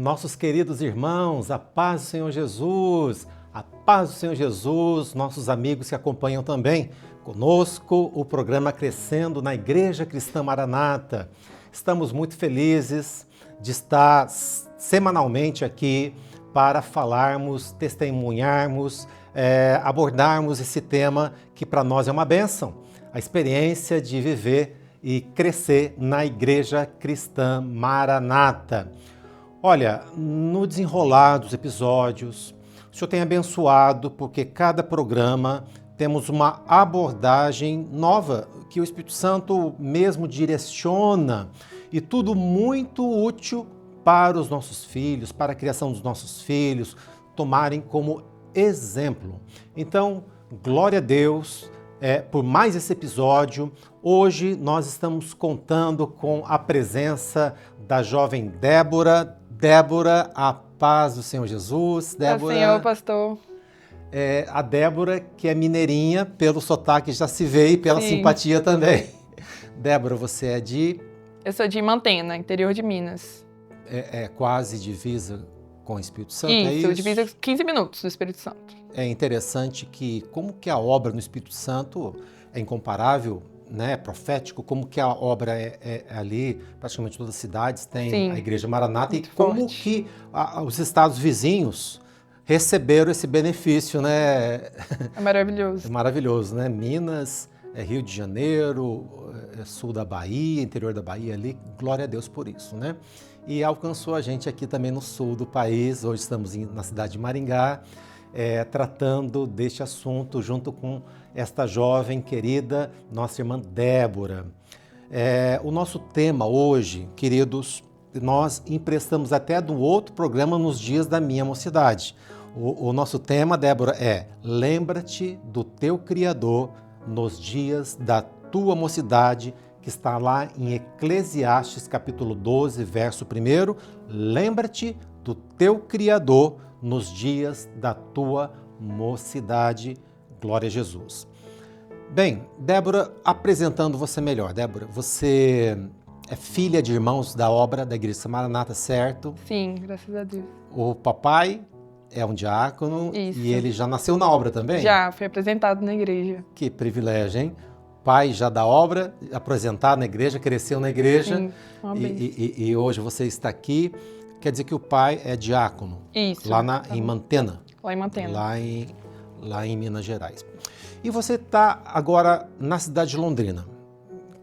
nossos queridos irmãos, a paz do Senhor Jesus, a paz do Senhor Jesus, nossos amigos que acompanham também conosco o programa Crescendo na Igreja Cristã Maranata. Estamos muito felizes de estar semanalmente aqui para falarmos, testemunharmos, abordarmos esse tema que para nós é uma bênção, a experiência de viver e crescer na Igreja Cristã Maranata. Olha, no desenrolar dos episódios, o Senhor tem abençoado, porque cada programa temos uma abordagem nova, que o Espírito Santo mesmo direciona, e tudo muito útil para os nossos filhos, para a criação dos nossos filhos, tomarem como exemplo. Então, glória a Deus por mais esse episódio. Hoje nós estamos contando com a presença da jovem Débora. Débora, a paz do Senhor Jesus. Débora, Senhor, pastor. A Débora, que é mineirinha, pelo sotaque já se vê e pela simpatia também. Débora, você é de... Eu sou de Mantena, interior de Minas. É quase divisa com o Espírito Santo, isso, é isso? divisa 15 minutos do Espírito Santo. É interessante que como que a obra no Espírito Santo é incomparável, né, profético, como que a obra é ali, praticamente todas as cidades tem a Igreja Maranata, e como forte. Que os estados vizinhos receberam esse benefício, né? É maravilhoso. É maravilhoso, né? Minas, Rio de Janeiro, sul da Bahia, interior da Bahia ali, glória a Deus por isso, né? E alcançou a gente aqui também no sul do país, hoje estamos na cidade de Maringá, tratando deste assunto junto com esta jovem querida, nossa irmã Débora. O nosso tema hoje, queridos, nós emprestamos até do outro programa Nos Dias da Minha Mocidade. O nosso tema, Débora, é Lembra-te do teu Criador nos dias da tua mocidade, que está lá em Eclesiastes capítulo 12, verso 1. Lembra-te do teu Criador nos dias da tua mocidade. Glória a Jesus. Bem, Débora, apresentando você melhor. Débora, você é filha de irmãos da obra da Igreja Maranata, certo? Sim, graças a Deus. O papai é um diácono. Isso. E ele já nasceu na obra também? Já, foi apresentado na igreja. Que privilégio, hein? Pai já da obra, apresentado na igreja, cresceu na igreja. Sim, uma bênção. E hoje você está aqui. Quer dizer que o pai é diácono. Isso. Lá em Mantena. Lá em Mantena. Lá em Minas Gerais. E você está agora na cidade de Londrina.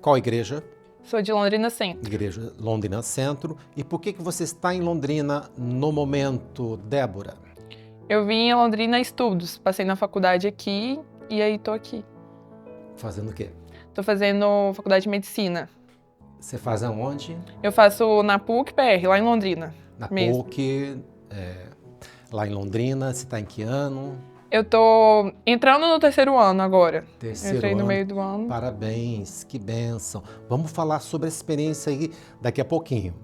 Qual igreja? Sou de Londrina Centro. Igreja Londrina Centro. E por que você está em Londrina no momento, Débora? Eu vim em Londrina estudos. Passei na faculdade aqui e aí tô aqui. Fazendo o quê? Tô fazendo faculdade de medicina. Você faz aonde? Eu faço na PUC-PR, lá em Londrina. Na mesmo. PUC, lá em Londrina. Você está em que ano? Eu tô entrando no 3º ano agora. Terceiro Entrei no ano. meio do ano. Parabéns, que bênção. Vamos falar sobre essa experiência aí daqui a pouquinho.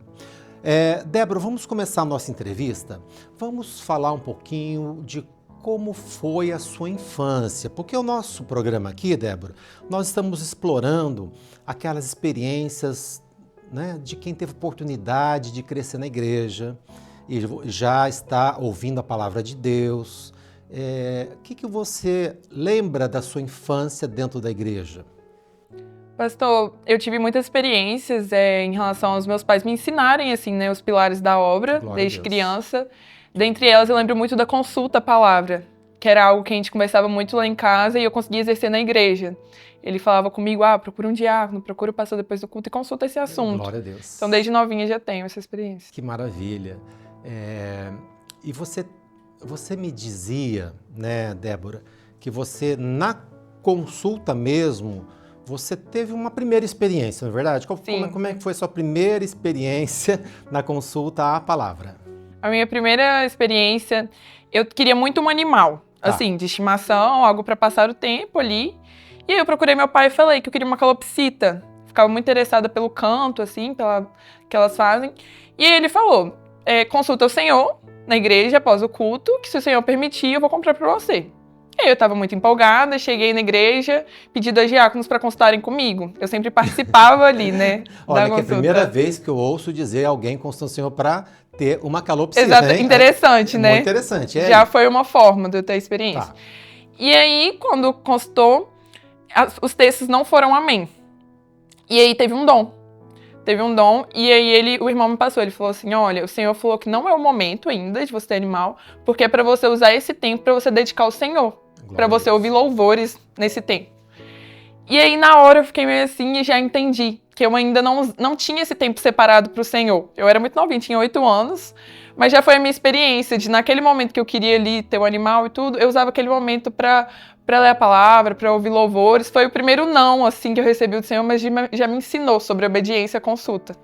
Débora, vamos começar a nossa entrevista. Vamos falar um pouquinho de como foi a sua infância, porque o nosso programa aqui, Débora, nós estamos explorando aquelas experiências, né, de quem teve oportunidade de crescer na igreja e já está ouvindo a palavra de Deus. O que você lembra da sua infância dentro da igreja? Pastor, eu tive muitas experiências em relação aos meus pais me ensinarem, assim, né, os pilares da obra, Glória desde a Deus. criança. Dentre elas, eu lembro muito da consulta à palavra, que era algo que a gente conversava muito lá em casa e eu conseguia exercer na igreja. Ele falava comigo, procura um diácono, procura o pastor depois do culto e consulta esse assunto. Glória a Deus. Então, desde novinha já tenho essa experiência. Que maravilha. E você me dizia, né, Débora, que você, na consulta mesmo, você teve uma primeira experiência, não é verdade? Como é que foi a sua primeira experiência na consulta à palavra? A minha primeira experiência, eu queria muito um animal, assim, de estimação, algo para passar o tempo ali. E aí eu procurei meu pai e falei que eu queria uma calopsita. Ficava muito interessada pelo canto, assim, que elas fazem. E aí ele falou, consulta o Senhor na igreja após o culto, que se o Senhor permitir, eu vou comprar para você. E aí eu estava muito empolgada, cheguei na igreja, pedi 2 diáconos para consultarem comigo. Eu sempre participava ali, né? Olha, que é a primeira vez que eu ouço dizer alguém consulta o Senhor para ter uma calopsita, Exato, hein? interessante, né? Muito interessante. Já foi uma forma de eu ter experiência. Tá. E aí, quando consultou, os textos não foram amém. E aí teve um dom. E aí o irmão me passou, ele falou assim, olha, o Senhor falou que não é o momento ainda de você ter animal, porque é para você usar esse tempo para você dedicar ao Senhor, para você ouvir louvores nesse tempo. E aí na hora eu fiquei meio assim e já entendi que eu ainda não tinha esse tempo separado para o Senhor. Eu era muito novinha, tinha 8 anos, mas já foi a minha experiência de naquele momento que eu queria ali ter o animal e tudo, eu usava aquele momento para ler a palavra, para ouvir louvores. Foi o primeiro não, assim, que eu recebi do Senhor, mas já me ensinou sobre obediência à consulta.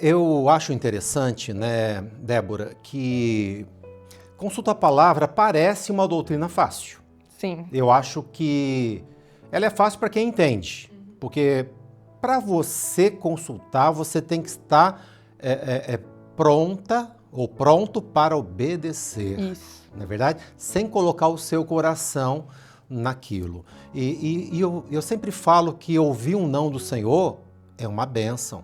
Eu acho interessante, né, Débora, que consulta a palavra parece uma doutrina fácil. Sim. Eu acho que ela é fácil para quem entende, porque para você consultar, você tem que estar pronta ou pronto para obedecer. Isso. Não é verdade? Sem colocar o seu coração naquilo. E eu sempre falo que ouvir um não do Senhor é uma bênção.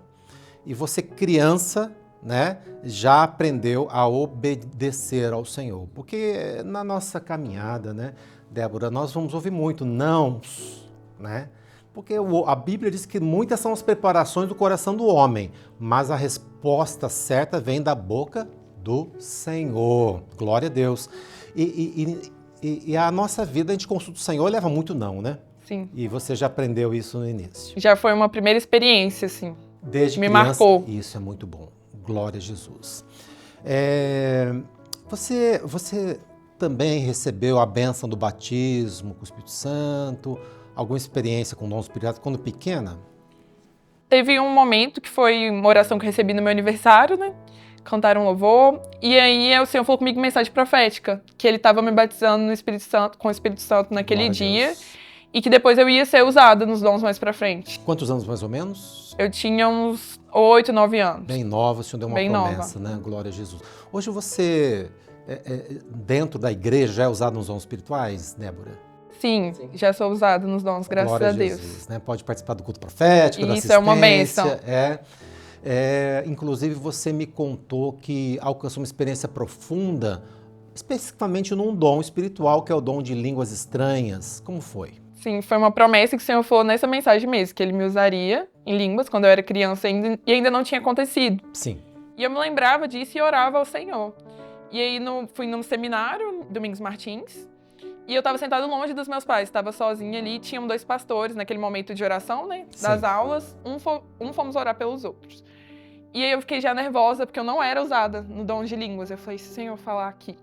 E você, criança, né, já aprendeu a obedecer ao Senhor. Porque na nossa caminhada, né, Débora, nós vamos ouvir muito nãos, né? Porque a Bíblia diz que muitas são as preparações do coração do homem, mas a resposta certa vem da boca do Senhor. Glória a Deus. E a nossa vida, a gente consulta o Senhor, leva muito não, né? Sim. E você já aprendeu isso no início. Já foi uma primeira experiência, assim. Desde me criança, marcou. Isso é muito bom. Glória a Jesus. Você também recebeu a bênção do batismo com o Espírito Santo? Alguma experiência com dons espirituais quando pequena? Teve um momento que foi uma oração que eu recebi no meu aniversário, né? Cantaram um louvor. E aí o Senhor falou comigo mensagem profética. Que Ele estava me batizando no Espírito Santo, com o Espírito Santo naquele dia. E que depois eu ia ser usada nos dons mais pra frente. Quantos anos mais ou menos? Eu tinha uns 8, 9 anos. Bem nova, o Senhor deu uma Bem promessa, nova. né? Glória a Jesus. Hoje você, dentro da igreja, já é usado nos dons espirituais, Débora? Sim, já sou usada nos dons, graças Glória a Deus. Jesus, né? Pode participar do culto profético, da Isso assistência. é uma bênção. Inclusive, você me contou que alcançou uma experiência profunda, especificamente num dom espiritual, que é o dom de línguas estranhas. Como foi? Sim, foi uma promessa que o Senhor falou nessa mensagem mesmo, que Ele me usaria em línguas quando eu era criança e ainda não tinha acontecido. Sim. E eu me lembrava disso e orava ao Senhor. E aí fui num seminário, Domingos Martins, e eu estava sentada longe dos meus pais, estava sozinha ali, tinham 2 pastores naquele momento de oração, né, das Sim. aulas, fomos orar pelos outros. E aí eu fiquei já nervosa, porque eu não era usada no dom de línguas. Eu falei, Senhor, falar aqui.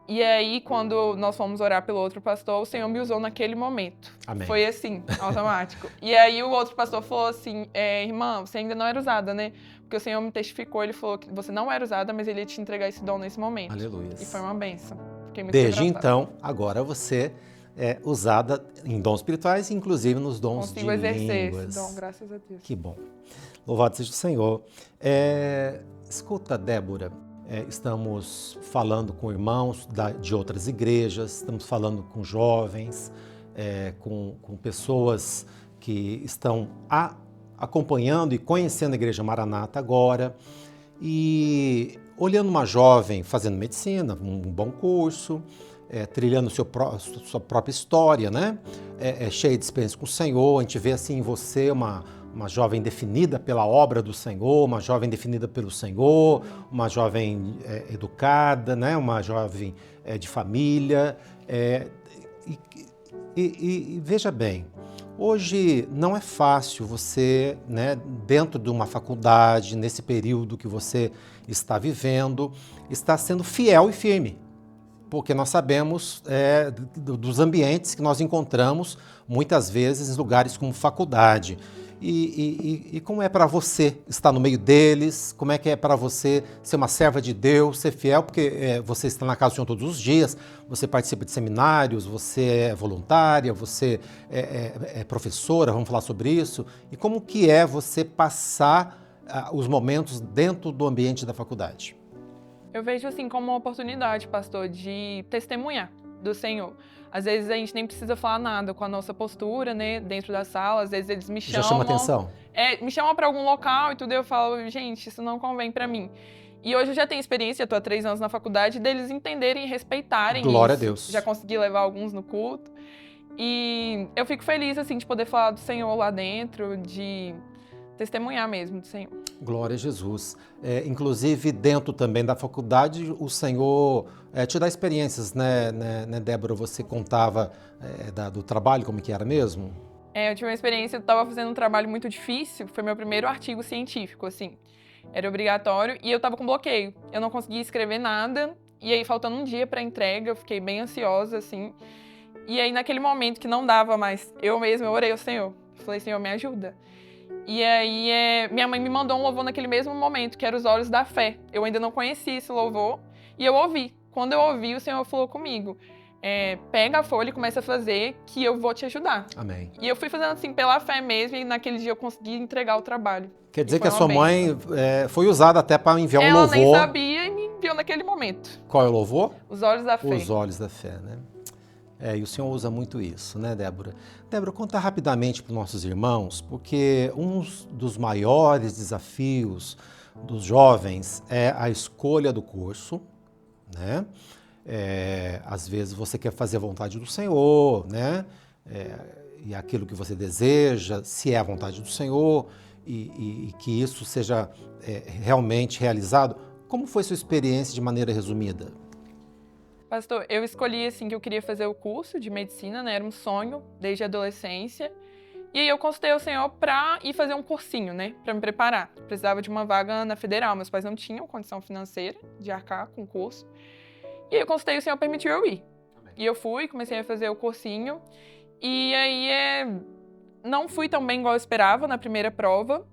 E aí, quando nós fomos orar pelo outro pastor, o Senhor me usou naquele momento. Amém. Foi assim, automático. E aí o outro pastor falou assim, irmã, você ainda não era usada, né? Porque o Senhor me testificou, Ele falou que você não era usada, mas Ele ia te entregar esse dom nesse momento. Aleluia. E foi uma bênção. Fiquei muito Desde quebrantada. então, agora você é usada em dons espirituais, inclusive nos dons Consigo de exercer línguas. esse dom, graças a Deus. Que bom. Louvado seja o Senhor. Escuta, Débora, estamos falando com irmãos de outras igrejas, estamos falando com jovens, com pessoas que estão acompanhando e conhecendo a Igreja Maranata agora. E olhando uma jovem fazendo medicina, um bom curso, trilhando sua própria história, né? Cheia de experiência com o Senhor, a gente vê assim em você uma jovem definida pela obra do Senhor, uma jovem definida pelo Senhor, uma jovem educada, né? Uma jovem de família. E veja bem, hoje não é fácil você, né, dentro de uma faculdade, nesse período que você está vivendo, estar sendo fiel e firme. Porque nós sabemos dos ambientes que nós encontramos, muitas vezes, em lugares como faculdade. E como é para você estar no meio deles? Como é que é para você ser uma serva de Deus, ser fiel? Porque você está na casa do Senhor todos os dias, você participa de seminários, você é voluntária, você é professora, vamos falar sobre isso. E como que é você passar os momentos dentro do ambiente da faculdade? Eu vejo assim como uma oportunidade, pastor, de testemunhar do Senhor. Às vezes a gente nem precisa falar nada com a nossa postura, né, dentro da sala. Às vezes eles me chamam. Já chama atenção? Me chamam para algum local e tudo, e eu falo, gente, isso não convém para mim. E hoje eu já tenho experiência, eu tô há 3 anos na faculdade, deles entenderem e respeitarem Glória isso. a Deus. Já consegui levar alguns no culto. E eu fico feliz, assim, de poder falar do Senhor lá dentro, de testemunhar mesmo do Senhor. Glória a Jesus. Inclusive, dentro também da faculdade, o Senhor te dá experiências, né, Débora? Você contava do trabalho, como que era mesmo? Eu tive uma experiência, eu estava fazendo um trabalho muito difícil, foi meu primeiro artigo científico, assim. Era obrigatório e eu estava com bloqueio. Eu não conseguia escrever nada, e aí faltando um dia para a entrega, eu fiquei bem ansiosa, assim. E aí, naquele momento que não dava mais, eu orei ao Senhor. Falei, Senhor, me ajuda. E aí, minha mãe me mandou um louvor naquele mesmo momento, que era Os Olhos da Fé. Eu ainda não conhecia esse louvor, e eu ouvi. Quando eu ouvi, o Senhor falou comigo, pega a folha e começa a fazer, que eu vou te ajudar. Amém. E eu fui fazendo assim, pela fé mesmo, e naquele dia eu consegui entregar o trabalho. Quer dizer que a sua mãe foi usada até para enviar um louvor. Ela nem sabia e me enviou naquele momento. Qual é o louvor? Os Olhos da Fé. Os Olhos da Fé, né? E o Senhor usa muito isso, né, Débora? Débora, conta rapidamente para os nossos irmãos, porque um dos maiores desafios dos jovens é a escolha do curso, né? Às vezes você quer fazer a vontade do Senhor, né? E aquilo que você deseja, se é a vontade do Senhor, e que isso seja realmente realizado. Como foi sua experiência de maneira resumida? Pastor, eu escolhi assim que eu queria fazer o curso de medicina, né? Era um sonho desde a adolescência. E aí eu consultei o Senhor para ir fazer um cursinho, né? Para me preparar. Precisava de uma vaga na federal, meus pais não tinham condição financeira de arcar com o curso. E aí eu consultei, o Senhor permitiu eu ir. Amém. E eu fui, comecei a fazer o cursinho. E aí não fui tão bem igual eu esperava na primeira prova.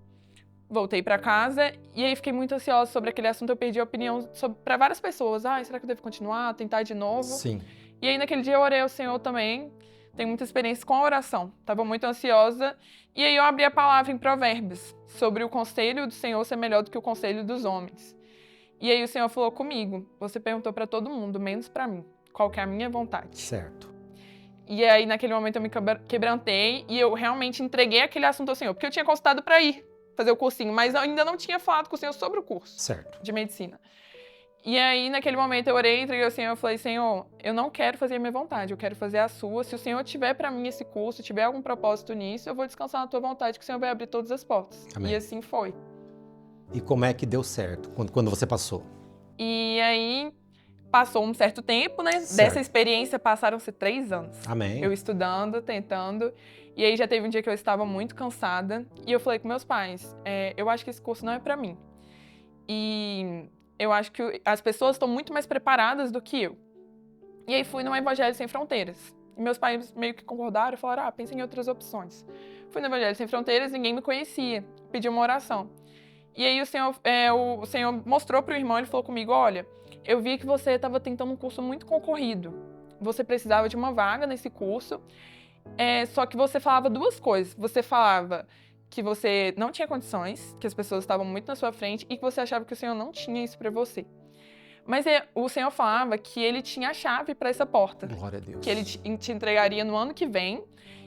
Voltei para casa e aí fiquei muito ansiosa sobre aquele assunto. Eu perdi a opinião para várias pessoas. Será que eu devo continuar, tentar de novo? Sim. E aí naquele dia eu orei ao Senhor também. Tenho muita experiência com a oração. Estava muito ansiosa. E aí eu abri a palavra em Provérbios sobre o conselho do Senhor ser melhor do que o conselho dos homens. E aí o Senhor falou comigo. Você perguntou para todo mundo, menos para mim. Qual que é a minha vontade? Certo. E aí naquele momento eu me quebrantei e eu realmente entreguei aquele assunto ao Senhor. Porque eu tinha consultado para ir fazer o cursinho, mas eu ainda não tinha falado com o Senhor sobre o curso de medicina. E aí, naquele momento, eu orei, entreguei ao Senhor, eu falei, Senhor, eu não quero fazer a minha vontade, eu quero fazer a sua. Se o Senhor tiver para mim esse curso, tiver algum propósito nisso, eu vou descansar na tua vontade, que o Senhor vai abrir todas as portas. Amém. E assim foi. E como é que deu certo, quando você passou? E aí, passou um certo tempo, né? Certo. Dessa experiência, passaram-se 3 anos. Amém. Eu estudando, tentando. E aí já teve um dia que eu estava muito cansada e eu falei com meus pais, eu acho que esse curso não é para mim. E eu acho que as pessoas estão muito mais preparadas do que eu. E aí fui no Evangelho Sem Fronteiras. E meus pais meio que concordaram e falaram, pensa em outras opções. Fui no Evangelho Sem Fronteiras, ninguém me conhecia. Pedi uma oração. E aí o Senhor mostrou para o irmão, ele falou comigo, olha, eu vi que você estava tentando um curso muito concorrido. Você precisava de uma vaga nesse curso. Só que você falava 2 coisas. Você falava que você não tinha condições, que as pessoas estavam muito na sua frente e que você achava que o Senhor não tinha isso para você. Mas o Senhor falava que Ele tinha a chave para essa porta. Glória a Deus. Que Ele te entregaria no ano que vem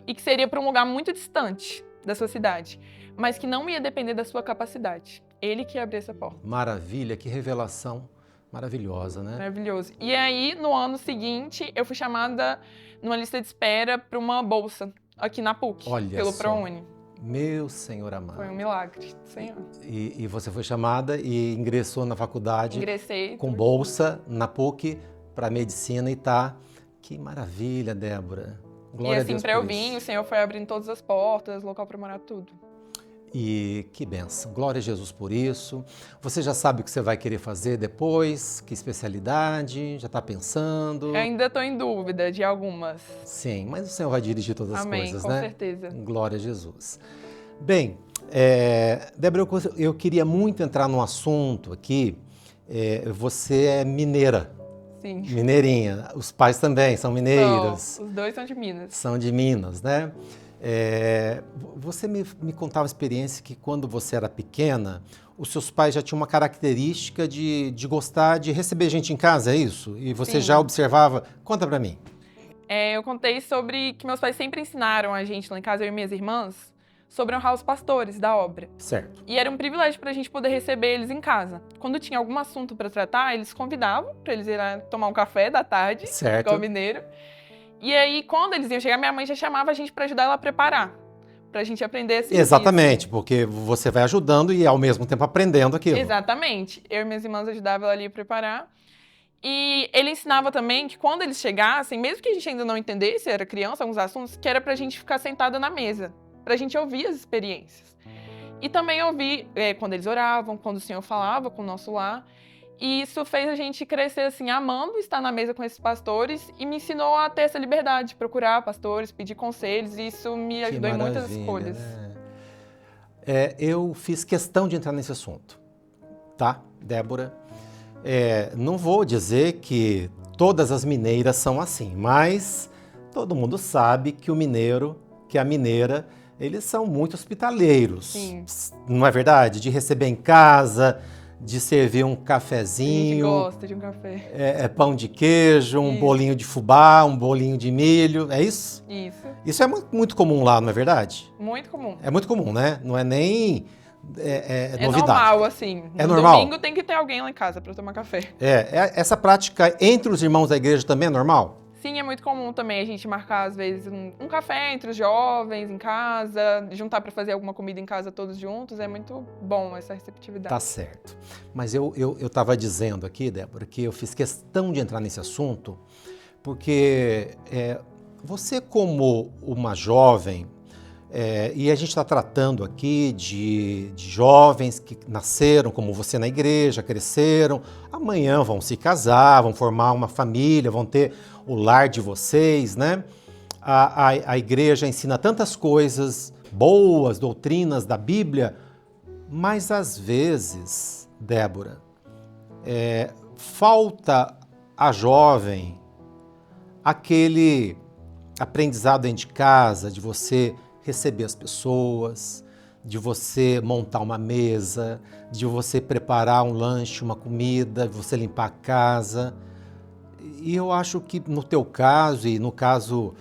e que seria para um lugar muito distante da sua cidade, mas que não ia depender da sua capacidade. Ele que ia abrir essa porta. Maravilha, que revelação maravilhosa, né? Maravilhoso. E aí, no ano seguinte, eu fui chamada numa lista de espera para uma bolsa aqui na PUC, pelo ProUni. Meu Senhor amado. Foi um milagre, Senhor. E você foi chamada e ingressou na faculdade. Ingressei. Com bolsa na PUC para medicina e tá. Que maravilha, Débora. Glória a Deus. E assim, para eu vir, o Senhor foi abrindo todas as portas, local para morar, tudo. E que bênção. Glória a Jesus por isso. Você já sabe o que você vai querer fazer depois? Que especialidade? Já está pensando? Eu ainda estou em dúvida de algumas. Sim, mas o Senhor vai dirigir todas as coisas, né? Com certeza. Glória a Jesus. Bem, Débora, eu queria muito entrar num assunto aqui. Você é mineira. Sim. Mineirinha. Os pais também são mineiros. Os 2 são de Minas. São de Minas, né? Você me contava uma experiência que quando você era pequena, os seus pais já tinham uma característica de gostar de receber gente em casa, é isso? E você já observava? Conta pra mim. Eu contei sobre que meus pais sempre ensinaram a gente lá em casa, eu e minhas irmãs, sobre honrar os pastores da obra. Certo. E era um privilégio para a gente poder receber eles em casa. Quando tinha algum assunto para tratar, eles convidavam para eles irem tomar um café da tarde, Certo. igual mineiro. E aí, quando eles iam chegar, minha mãe já chamava a gente para ajudar ela a preparar, para a gente aprender a servir. Exatamente, porque você vai ajudando e ao mesmo tempo aprendendo aquilo. Exatamente. Eu e minhas irmãs ajudavam ela ali a preparar. E ele ensinava também que quando eles chegassem, mesmo que a gente ainda não entendesse, era criança, alguns assuntos, que era pra gente ficar sentada na mesa, pra gente ouvir as experiências. E também ouvir quando eles oravam, quando o Senhor falava com o nosso lar. E isso fez a gente crescer assim, amando estar na mesa com esses pastores e me ensinou a ter essa liberdade de procurar pastores, pedir conselhos, e isso me ajudou em muitas escolhas. Né? Eu fiz questão de entrar nesse assunto, tá, Débora? Não vou dizer que todas as mineiras são assim, mas todo mundo sabe que o mineiro, que a mineira, eles são muito hospitaleiros. Sim. Não é verdade? De receber em casa, de servir um cafezinho. A gente gosta de um café. Pão de queijo, um bolinho de fubá, um bolinho de milho, é isso? Isso. Isso é muito comum lá, não é verdade? Muito comum. É muito comum, né? Não é nem novidade. Normal, assim. É no normal? Domingo tem que ter alguém lá em casa para tomar café. Essa prática entre os irmãos da igreja também é normal? Sim, é muito comum também a gente marcar, às vezes, um café entre os jovens em casa, juntar para fazer alguma comida em casa todos juntos. É muito bom essa receptividade. Tá certo. Mas eu estava dizendo aqui, Débora, que eu fiz questão de entrar nesse assunto, porque você como uma jovem, e a gente está tratando aqui de jovens que nasceram como você na igreja, cresceram, amanhã vão se casar, vão formar uma família, vão ter o lar de vocês, né? A igreja ensina tantas coisas boas, doutrinas da Bíblia, mas às vezes, Débora, falta a jovem aquele aprendizado dentro de casa, de você receber as pessoas, de você montar uma mesa, de você preparar um lanche, uma comida, de você limpar a casa. E eu acho que no teu caso e no caso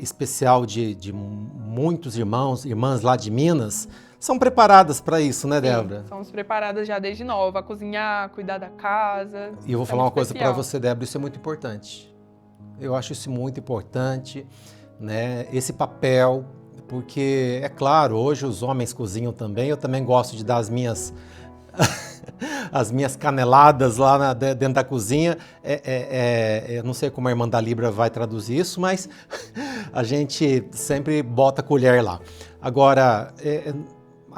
especial de muitos irmãs lá de Minas, são preparadas para isso, né, Débora? Sim, somos preparadas já desde nova, a cozinhar, cuidar da casa. E eu vou falar uma coisa para você, Débora, isso é muito importante. Eu acho isso muito importante, né? Esse papel, porque, é claro, hoje os homens cozinham também, eu também gosto de dar as minhas caneladas lá dentro da cozinha. Eu não sei como a irmã da Libra vai traduzir isso, mas a gente sempre bota a colher lá. Agora,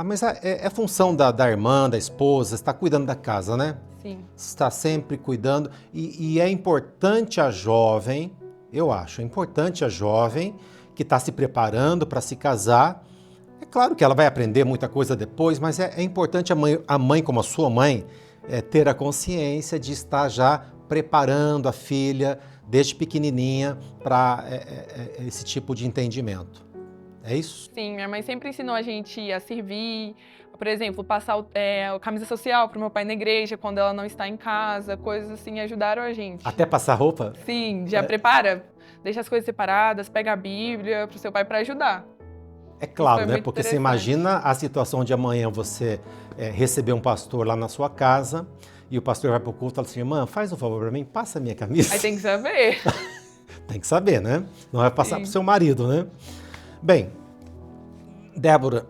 mas é função da irmã, da esposa, estar cuidando da casa, né? Sim. Está sempre cuidando. E é importante a jovem, eu acho, é importante a jovem que está se preparando para se casar. É claro que ela vai aprender muita coisa depois, mas é importante a mãe como a sua mãe, ter a consciência de estar já preparando a filha desde pequenininha para esse tipo de entendimento. É isso? Sim, minha mãe sempre ensinou a gente a servir, por exemplo, passar a camisa social para o meu pai na igreja quando ela não está em casa, coisas assim, ajudaram a gente. Até passar roupa? Sim, já prepara, deixa as coisas separadas, pega a Bíblia para o seu pai para ajudar. É claro, né? Porque você imagina a situação de amanhã você receber um pastor lá na sua casa e o pastor vai pro culto e fala assim, irmã, faz um favor para mim, passa a minha camisa. Aí tem que saber. Tem que saber, né? Não vai passar pro seu marido, né? Bem, Débora,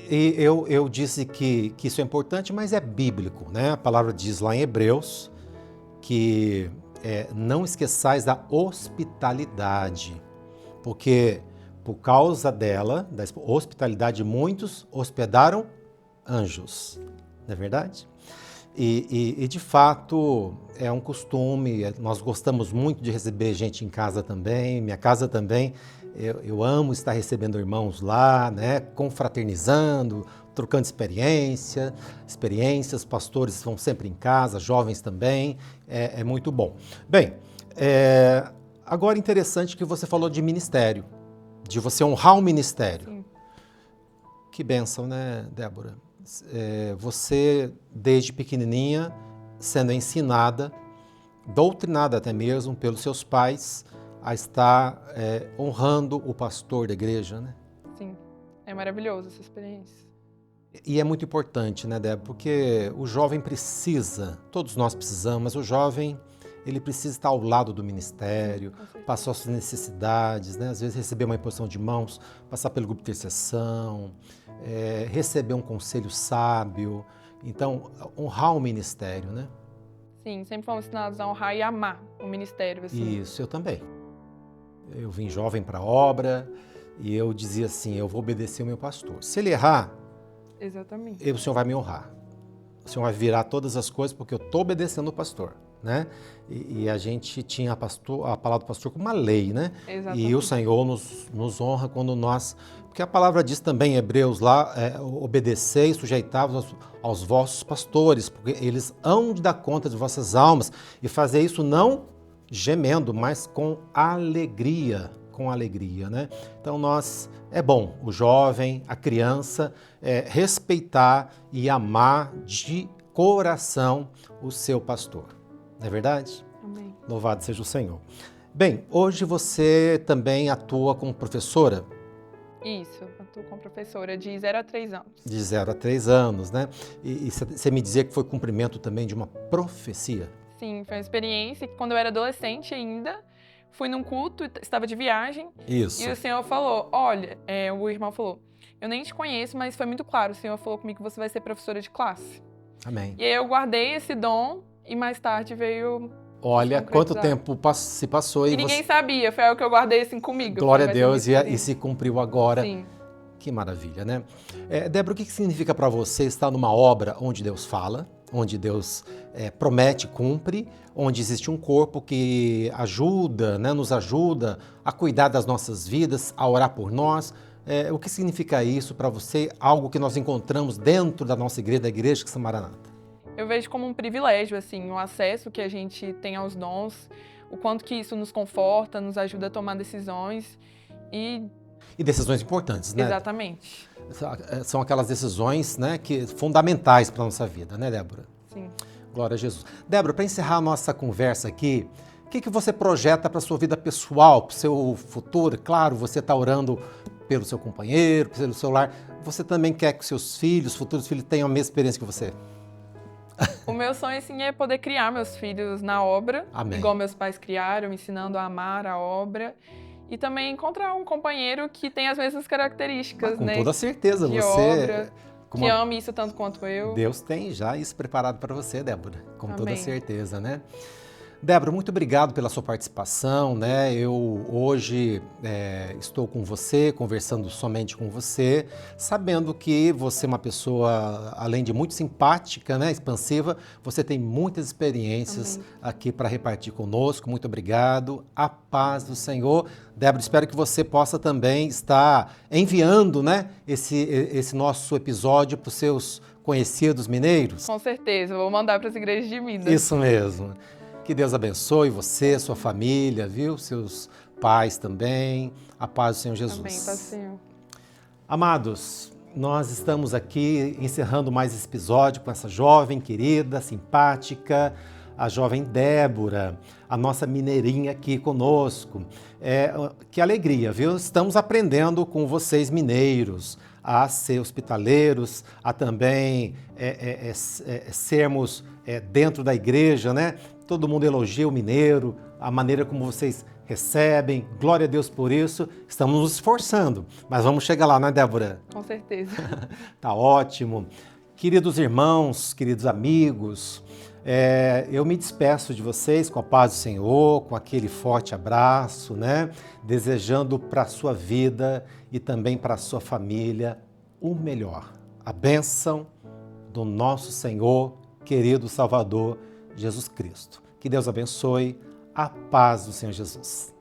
eu disse que isso é importante, mas é bíblico, né? A palavra diz lá em Hebreus que não esqueçais da hospitalidade, porque por causa dela, da hospitalidade, muitos hospedaram anjos, não é verdade? E de fato é um costume, nós gostamos muito de receber gente em casa também, minha casa também. Eu amo estar recebendo irmãos lá, né, confraternizando, trocando experiências, pastores vão sempre em casa, jovens também, é muito bom. Bem, agora interessante que você falou de ministério, de você honrar o ministério. Sim. Que bênção, né, Débora? Você, desde pequenininha, sendo ensinada, doutrinada até mesmo pelos seus pais, a estar honrando o pastor da igreja, né? Sim, é maravilhoso essa experiência. E é muito importante, né, Débora? Porque o jovem precisa, todos nós precisamos, mas o jovem, ele precisa estar ao lado do ministério, passar suas necessidades, né? Às vezes receber uma imposição de mãos, passar pelo grupo de intercessão, receber um conselho sábio. Então, honrar o ministério, né? Sim, sempre fomos ensinados a honrar e amar o ministério. Assim. Isso, eu também. Eu vim jovem para a obra e eu dizia assim, eu vou obedecer o meu pastor. Se ele errar, exatamente, o Senhor vai me honrar. O Senhor vai virar todas as coisas porque eu estou obedecendo o pastor, né? E a gente tinha a palavra do pastor como uma lei, né? Exatamente. E o Senhor nos honra quando nós... Porque a palavra diz também em Hebreus lá, obedecei e sujeitai-vos aos vossos pastores, porque eles hão de dar conta de vossas almas e fazer isso não gemendo, mas com alegria, né? Então é bom o jovem, a criança, respeitar e amar de coração o seu pastor. Não é verdade? Amém. Louvado seja o Senhor. Bem, hoje você também atua como professora? Isso, eu atuo como professora de 0 a 3 anos. De 0 a 3 anos, né? E você me dizia que foi cumprimento também de uma profecia? Sim, foi uma experiência que quando eu era adolescente ainda, fui num culto, estava de viagem. Isso. E o Senhor falou, olha, o irmão falou, eu nem te conheço, mas foi muito claro, o Senhor falou comigo que você vai ser professora de classe. Amém. E aí eu guardei esse dom e mais tarde veio... Olha, quanto tempo se passou e ninguém sabia, foi algo que eu guardei assim comigo. Glória a Deus, e se cumpriu agora. Sim. Que maravilha, né? Débora, o que significa para você estar numa obra onde Deus fala, onde Deus promete, cumpre, onde existe um corpo que ajuda, né, nos ajuda a cuidar das nossas vidas, a orar por nós? O que significa isso para você, algo que nós encontramos dentro da nossa igreja, da Igreja Cristã Maranata? Eu vejo como um privilégio, assim, o acesso que a gente tem aos dons, o quanto que isso nos conforta, nos ajuda a tomar decisões e decisões importantes, né? Exatamente. São aquelas decisões, né, fundamentais para a nossa vida, né, Débora? Sim. Glória a Jesus. Débora, para encerrar a nossa conversa aqui, o que você projeta para a sua vida pessoal, para o seu futuro? Claro, você está orando pelo seu companheiro, pelo seu lar. Você também quer que seus filhos, futuros filhos, tenham a mesma experiência que você? O meu sonho, assim, é poder criar meus filhos na obra, Amém. Igual meus pais criaram, ensinando a amar a obra. E também encontrar um companheiro que tem as mesmas características, com né? toda certeza, de você... obra, que ame isso tanto quanto eu. Deus tem já isso preparado para você, Débora, com Amém. toda certeza, né? Débora, muito obrigado pela sua participação, né? Eu hoje estou com você, conversando somente com você, sabendo que você é uma pessoa, além de muito simpática, né, expansiva, você tem muitas experiências aqui para repartir conosco. Muito obrigado. A paz do Senhor. Débora, espero que você possa também estar enviando, né, esse nosso episódio para os seus conhecidos mineiros. Com certeza, vou mandar para as igrejas de Minas. Isso mesmo. Que Deus abençoe você, sua família, viu? Seus pais também. A paz do Senhor Jesus. Amém, paz do Senhor. Amados, nós estamos aqui encerrando mais esse episódio com essa jovem querida, simpática, a jovem Débora, a nossa mineirinha aqui conosco. Que alegria, viu? Estamos aprendendo com vocês mineiros a ser hospitaleiros, a também sermos dentro da igreja, né? Todo mundo elogia o mineiro, a maneira como vocês recebem. Glória a Deus por isso. Estamos nos esforçando, mas vamos chegar lá, né, Débora? Com certeza. Tá ótimo. Queridos irmãos, queridos amigos, eu me despeço de vocês com a paz do Senhor, com aquele forte abraço, né? Desejando para a sua vida e também para a sua família o melhor. A bênção do nosso Senhor, querido Salvador, Jesus Cristo. Que Deus abençoe. A paz do Senhor Jesus.